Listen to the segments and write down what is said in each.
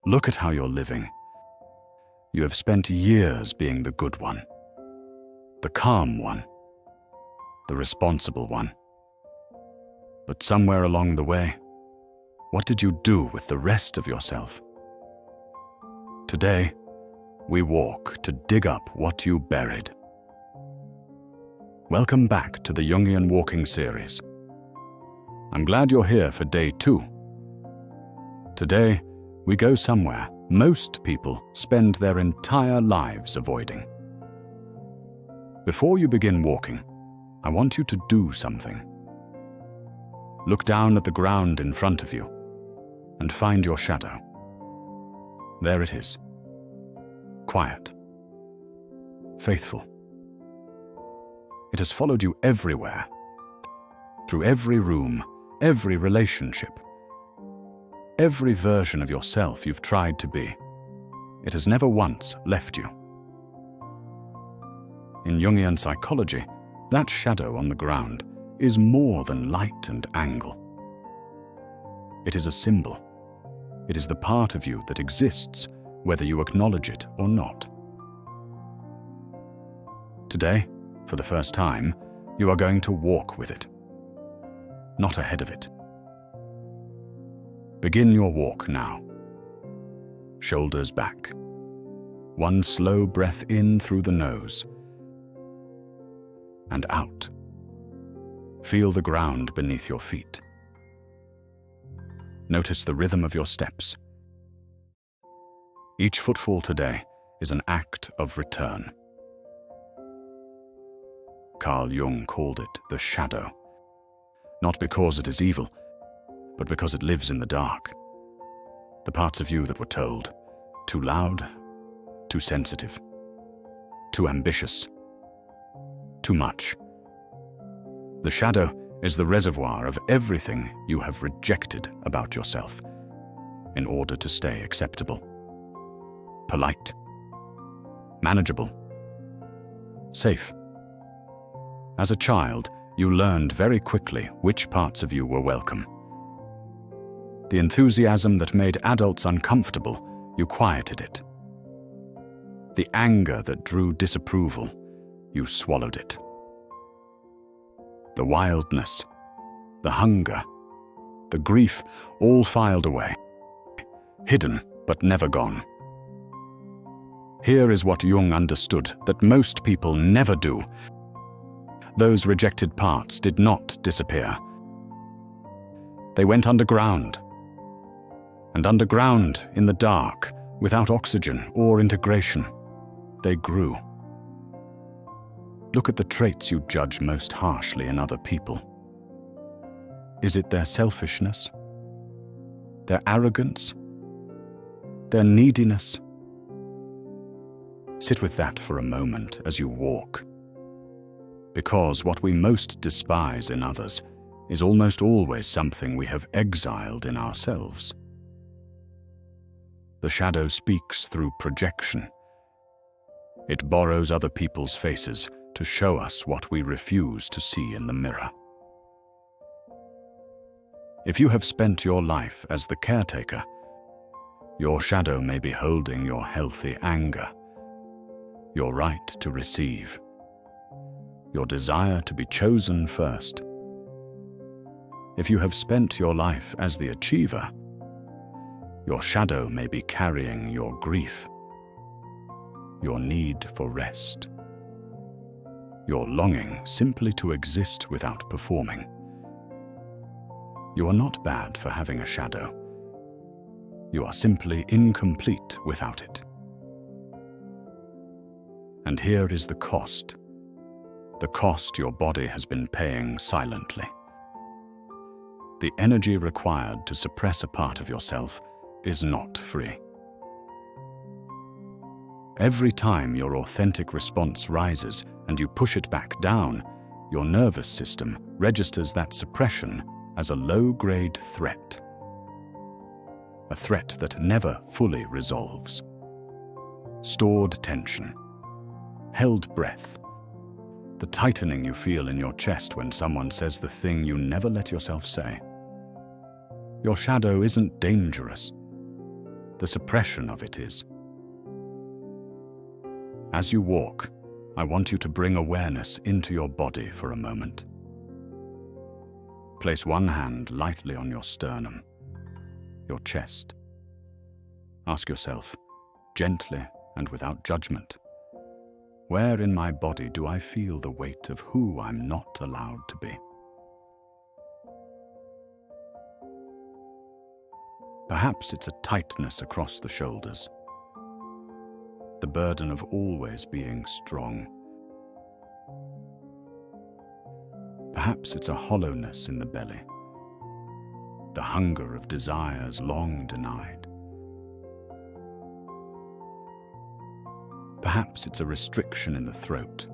Look at how you're living. You have spent years being the good one, the calm one, the responsible one. But somewhere along the way, what did you do with the rest of yourself? Today, we walk to dig up what you buried. Welcome back to the Jungian Walking Series. I'm glad you're here for day 2. Today, we go somewhere most people spend their entire lives avoiding. Before you begin walking, I want you to do something. Look down at the ground in front of you and find your shadow. There it is. Quiet. Faithful. It has followed you everywhere, through every room, every relationship, every version of yourself you've tried to be. It has never once left you. In Jungian psychology, that shadow on the ground is more than light and angle. It is a symbol. It is the part of you that exists, whether you acknowledge it or not. Today, for the first time, you are going to walk with it, not ahead of it. Begin your walk now. Shoulders back. One slow breath in through the nose and out. Feel the ground beneath your feet. Notice the rhythm of your steps. Each footfall today is an act of return. Carl Jung called it the shadow, not because it is evil, but because it lives in the dark. The parts of you that were told, too loud, too sensitive, too ambitious, too much. The shadow is the reservoir of everything you have rejected about yourself in order to stay acceptable, polite, manageable, safe. As a child, you learned very quickly which parts of you were welcome. The enthusiasm that made adults uncomfortable, you quieted it. The anger that drew disapproval, you swallowed it. The wildness, the hunger, the grief, all filed away, hidden but never gone. Here is what Jung understood that most people never do. Those rejected parts did not disappear. They went underground. And underground, in the dark, without oxygen or integration, they grew. Look at the traits you judge most harshly in other people. Is it their selfishness? Their arrogance? Their neediness? Sit with that for a moment as you walk. Because what we most despise in others is almost always something we have exiled in ourselves. The shadow speaks through projection. It borrows other people's faces to show us what we refuse to see in the mirror. If you have spent your life as the caretaker, your shadow may be holding your healthy anger, your right to receive, your desire to be chosen first. If you have spent your life as the achiever, your shadow may be carrying your grief, your need for rest, your longing simply to exist without performing. You are not bad for having a shadow. You are simply incomplete without it. And here is the cost your body has been paying silently. The energy required to suppress a part of yourself is not free. Every time your authentic response rises and you push it back down, your nervous system registers that suppression as a low-grade threat. A threat that never fully resolves. Stored tension, held breath, the tightening you feel in your chest when someone says the thing you never let yourself say. Your shadow isn't dangerous. the suppression of it is. As you walk, I want you to bring awareness into your body for a moment. Place one hand lightly on your sternum, your chest. Ask yourself, gently and without judgment, where in my body do I feel the weight of who I'm not allowed to be? Perhaps it's a tightness across the shoulders, the burden of always being strong. Perhaps it's a hollowness in the belly, the hunger of desires long denied. Perhaps it's a restriction in the throat,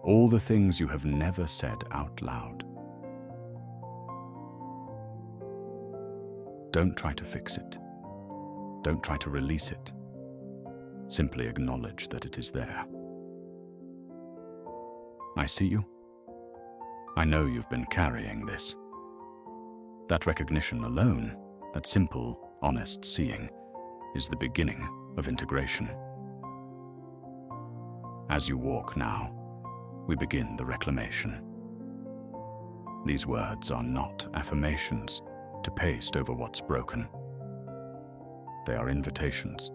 all the things you have never said out loud. Don't try to fix it. Don't try to release it. Simply acknowledge that it is there. I see you. I know you've been carrying this. That recognition alone, that simple, honest seeing, is the beginning of integration. As you walk now, we begin the reclamation. These words are not affirmations to paste over what's broken. They are invitations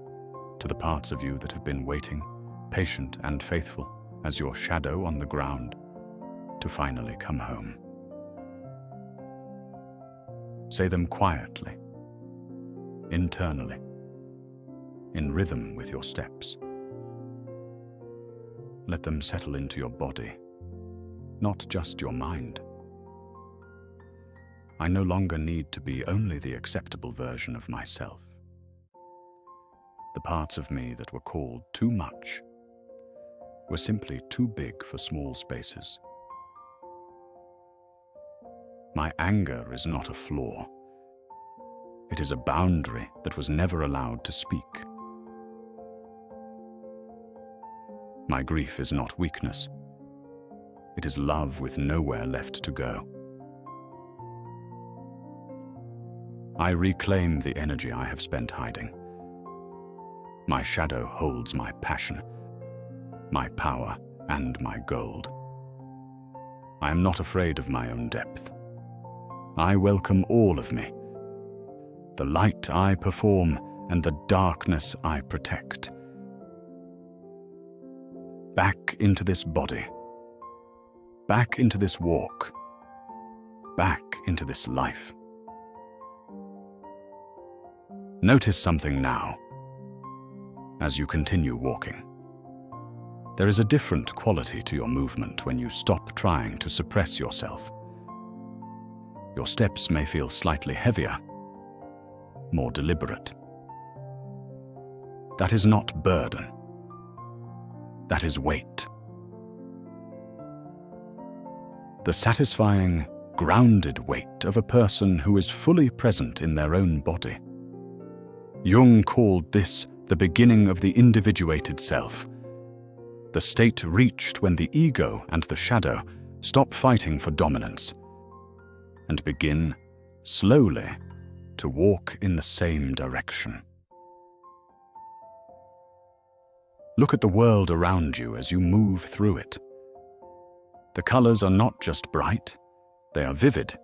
to the parts of you that have been waiting, patient and faithful as your shadow on the ground, to finally come home. Say them quietly, internally, in rhythm with your steps. Let them settle into your body, not just your mind. I no longer need to be only the acceptable version of myself. The parts of me that were called too much were simply too big for small spaces. My anger is not a flaw. It is a boundary that was never allowed to speak. My grief is not weakness. It is love with nowhere left to go. I reclaim the energy I have spent hiding. My shadow holds my passion, my power, and my gold. I am not afraid of my own depth. I welcome all of me, the light I perform and the darkness I protect. Back into this body, back into this walk, back into this life. Notice something now as you continue walking. There is a different quality to your movement when you stop trying to suppress yourself. Your steps may feel slightly heavier, more deliberate. That is not burden. That is weight. The satisfying, grounded weight of a person who is fully present in their own body. Jung called this the beginning of the individuated self, the state reached when the ego and the shadow stop fighting for dominance and begin, slowly, to walk in the same direction. Look at the world around you as you move through it. The colors are not just bright, they are vivid.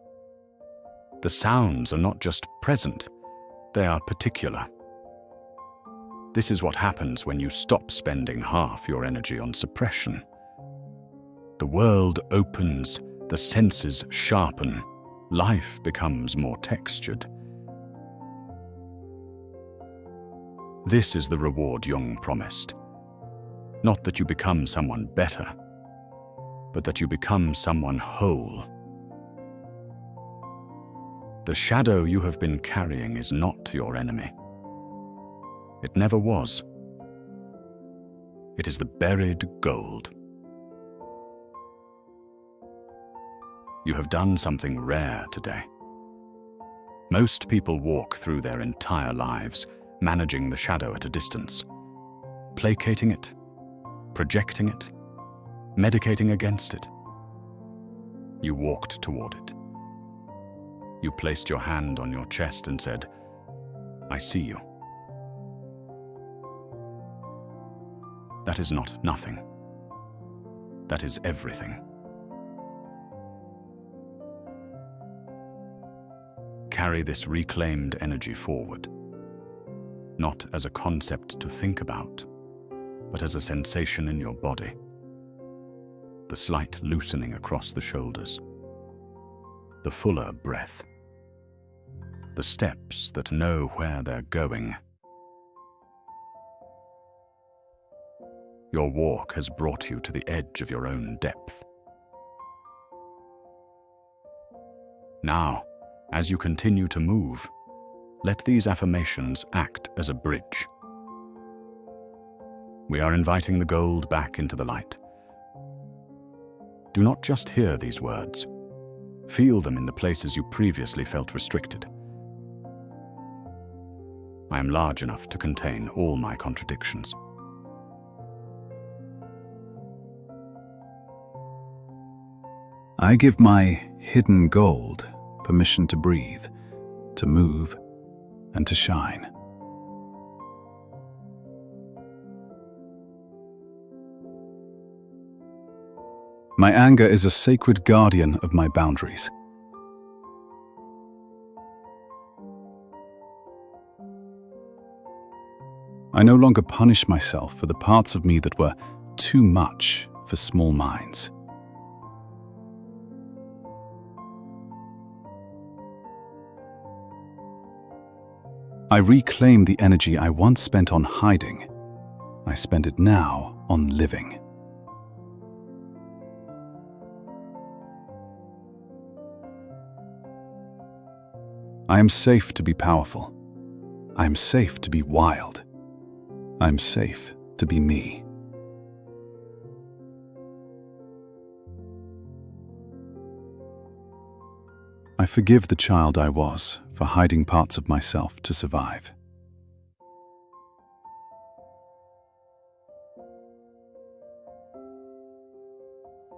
The sounds are not just present, they are particular. This is what happens when you stop spending half your energy on suppression. The world opens, the senses sharpen, life becomes more textured. This is the reward Jung promised. Not that you become someone better, but that you become someone whole. The shadow you have been carrying is not your enemy. It never was. It is the buried gold. You have done something rare today. Most people walk through their entire lives, managing the shadow at a distance, placating it, projecting it, medicating against it. You walked toward it. You placed your hand on your chest and said, I see you. That is not nothing. That is everything. Carry this reclaimed energy forward, not as a concept to think about, but as a sensation in your body. The slight loosening across the shoulders, the fuller breath, the steps that know where they're going. Your walk has brought you to the edge of your own depth. Now, as you continue to move, let these affirmations act as a bridge. We are inviting the gold back into the light. Do not just hear these words. Feel them in the places you previously felt restricted. I am large enough to contain all my contradictions. I give my hidden gold permission to breathe, to move, and to shine. My anger is a sacred guardian of my boundaries. I no longer punish myself for the parts of me that were too much for small minds. I reclaim the energy I once spent on hiding. I spend it now on living. I am safe to be powerful. I am safe to be wild. I am safe to be me. I forgive the child I was for hiding parts of myself to survive.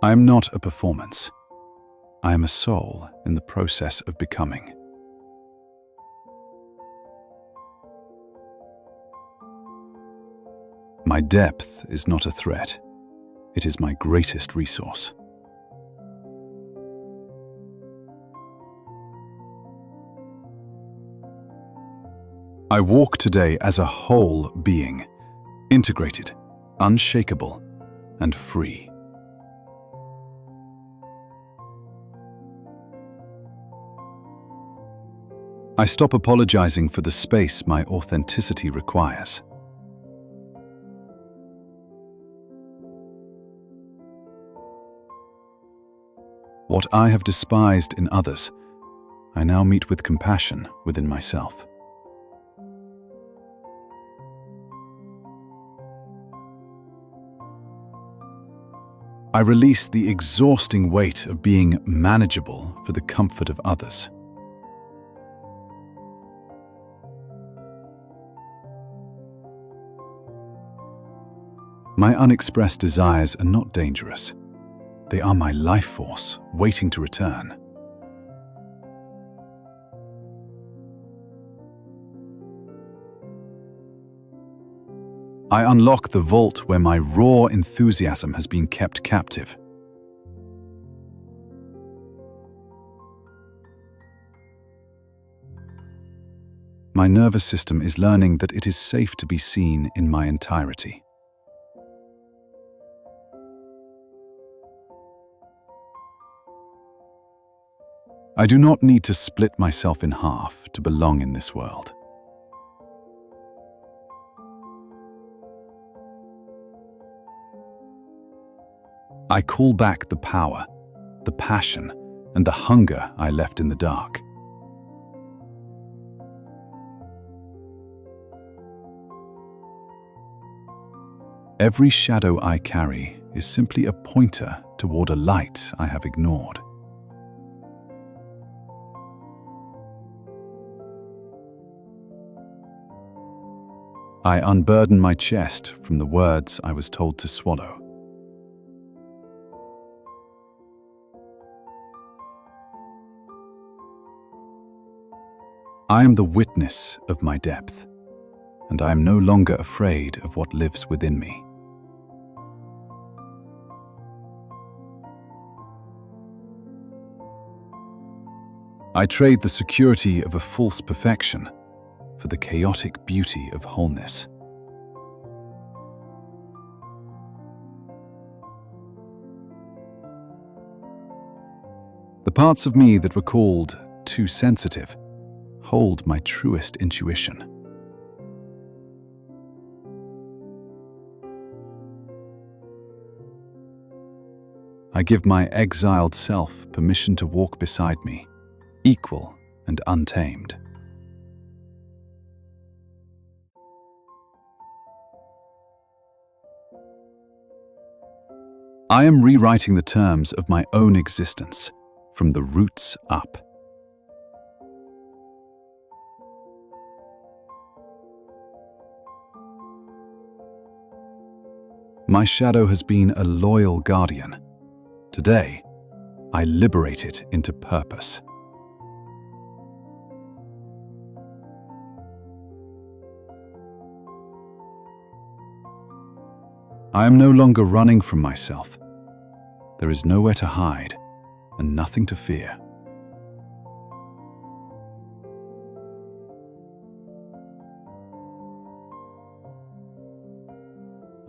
I am not a performance. I am a soul in the process of becoming. My depth is not a threat. It is my greatest resource. I walk today as a whole being, integrated, unshakable, and free. I stop apologizing for the space my authenticity requires. What I have despised in others, I now meet with compassion within myself. I release the exhausting weight of being manageable for the comfort of others. My unexpressed desires are not dangerous. They are my life force, waiting to return. I unlock the vault where my raw enthusiasm has been kept captive. My nervous system is learning that it is safe to be seen in my entirety. I do not need to split myself in half to belong in this world. I call back the power, the passion, and the hunger I left in the dark. Every shadow I carry is simply a pointer toward a light I have ignored. I unburden my chest from the words I was told to swallow. I am the witness of my depth, and I am no longer afraid of what lives within me. I trade the security of a false perfection for the chaotic beauty of wholeness. The parts of me that were called too sensitive hold my truest intuition. I give my exiled self permission to walk beside me, equal and untamed. I am rewriting the terms of my own existence from the roots up. My shadow has been a loyal guardian. Today, I liberate it into purpose. I am no longer running from myself. There is nowhere to hide and nothing to fear.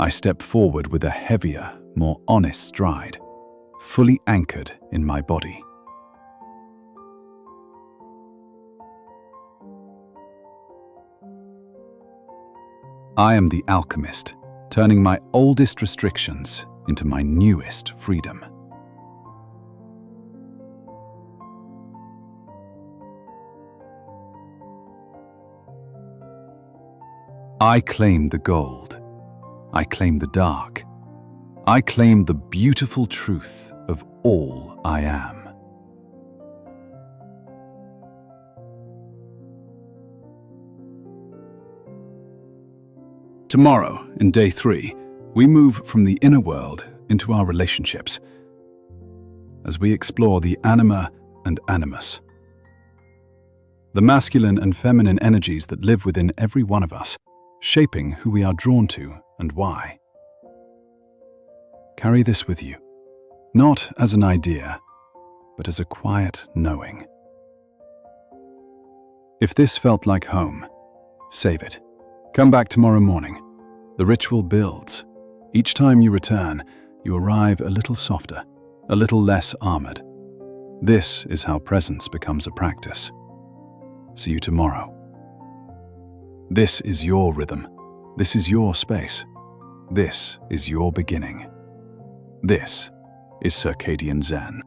I step forward with a heavier, more honest stride, fully anchored in my body. I am the alchemist, turning my oldest restrictions into my newest freedom. I claim the gold. I claim the dark. I claim the beautiful truth of all I am. Tomorrow, in day 3, we move from the inner world into our relationships as we explore the anima and animus, the masculine and feminine energies that live within every one of us, shaping who we are drawn to and why. Carry this with you, not as an idea, but as a quiet knowing. If this felt like home, save it. Come back tomorrow morning. The ritual builds. Each time you return, you arrive a little softer, a little less armored. This is how presence becomes a practice. See you tomorrow. This is your rhythm. This is your space. This is your beginning. This is Circadian Zen.